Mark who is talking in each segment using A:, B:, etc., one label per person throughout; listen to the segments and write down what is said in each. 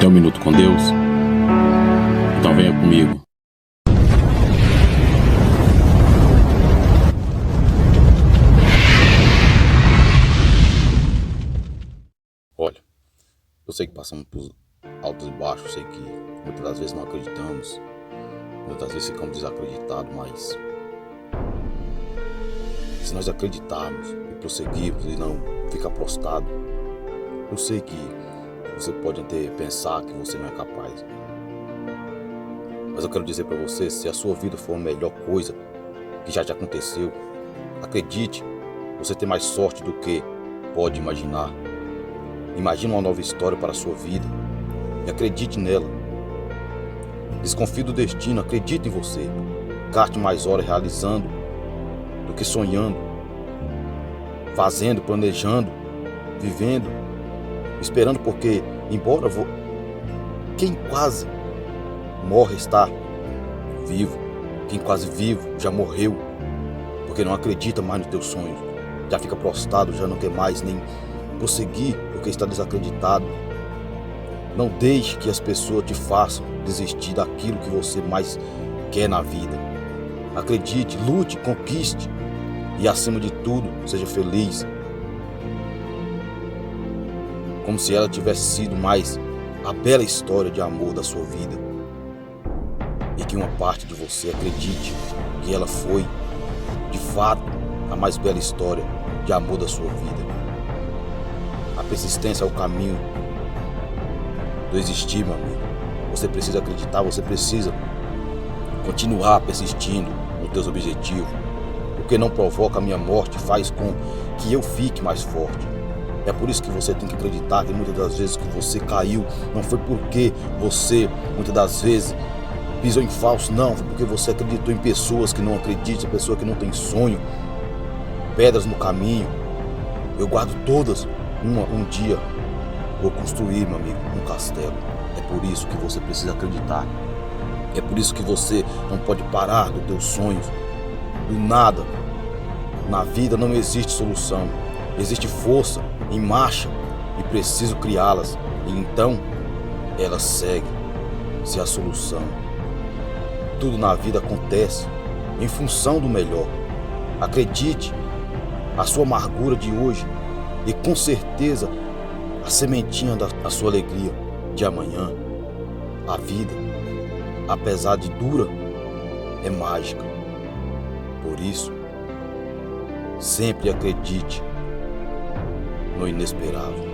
A: Tem um minuto com Deus? Então venha comigo.
B: Olha, eu sei que passamos por altos e baixos, eu sei que muitas das vezes não acreditamos, muitas vezes ficamos desacreditados, mas se nós acreditarmos e prosseguirmos e não ficar prostrado, eu sei que você pode até pensar que você não é capaz. Mas eu quero dizer para você, se a sua vida for a melhor coisa que já te aconteceu, acredite, você tem mais sorte do que pode imaginar. Imagine uma nova história para a sua vida e acredite nela. Desconfie do destino, acredite em você. Gaste mais horas realizando do que sonhando, fazendo, planejando, vivendo, esperando, porque embora quem quase morre está vivo, quem quase vivo já morreu, porque não acredita mais nos teus sonhos, já fica prostrado, já não quer mais nem prosseguir porque está desacreditado. Não deixe que as pessoas te façam desistir daquilo que você mais quer na vida. Acredite, lute, conquiste e acima de tudo, seja feliz. Como se ela tivesse sido mais a bela história de amor da sua vida. E que uma parte de você acredite que ela foi, de fato, a mais bela história de amor da sua vida. A persistência é o caminho do existir, meu amigo. Você precisa acreditar, você precisa continuar persistindo nos teus objetivos. O que não provoca a minha morte faz com que eu fique mais forte. É por isso que você tem que acreditar que muitas das vezes que você caiu, não foi porque você, muitas das vezes, pisou em falso, não. Foi porque você acreditou em pessoas que não acreditam, pessoas que não têm sonho, pedras no caminho. Eu guardo todas. Um dia vou construir, meu amigo, um castelo. É por isso que você precisa acreditar. É por isso que você não pode parar dos teus sonhos. Do nada. Na vida não existe solução. Existe força em marcha e preciso criá-las. E então ela segue-se a solução. Tudo na vida acontece em função do melhor. Acredite, a sua amargura de hoje e com certeza a sementinha da sua alegria de amanhã. A vida, apesar de dura, é mágica. Por isso, sempre acredite no inesperável.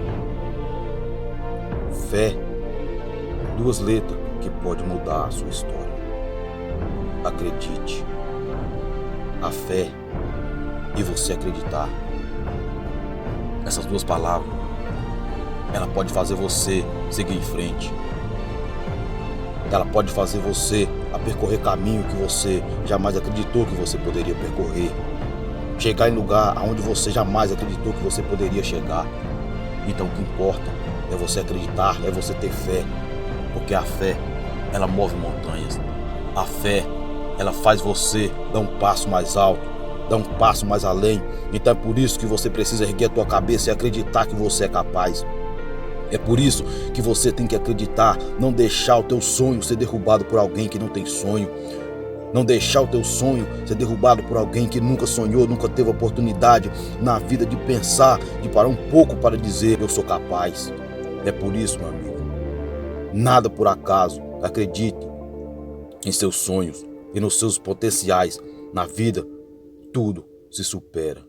B: Fé, duas letras que pode mudar a sua história. Acredite. A fé e você acreditar. Essas duas palavras, ela pode fazer você seguir em frente. Ela pode fazer você a percorrer caminho que você jamais acreditou que você poderia percorrer. Chegar em lugar aonde você jamais acreditou que você poderia chegar. Então o que importa é você acreditar, é você ter fé. Porque a fé, ela move montanhas. A fé, ela faz você dar um passo mais alto, dar um passo mais além. Então é por isso que você precisa erguer a tua cabeça e acreditar que você é capaz. É por isso que você tem que acreditar, não deixar o teu sonho ser derrubado por alguém que não tem sonho. Não deixar o teu sonho ser derrubado por alguém que nunca sonhou, nunca teve oportunidade na vida de pensar, de parar um pouco para dizer, eu sou capaz. É por isso, meu amigo, nada por acaso. Acredite em seus sonhos e nos seus potenciais. Na vida, tudo se supera.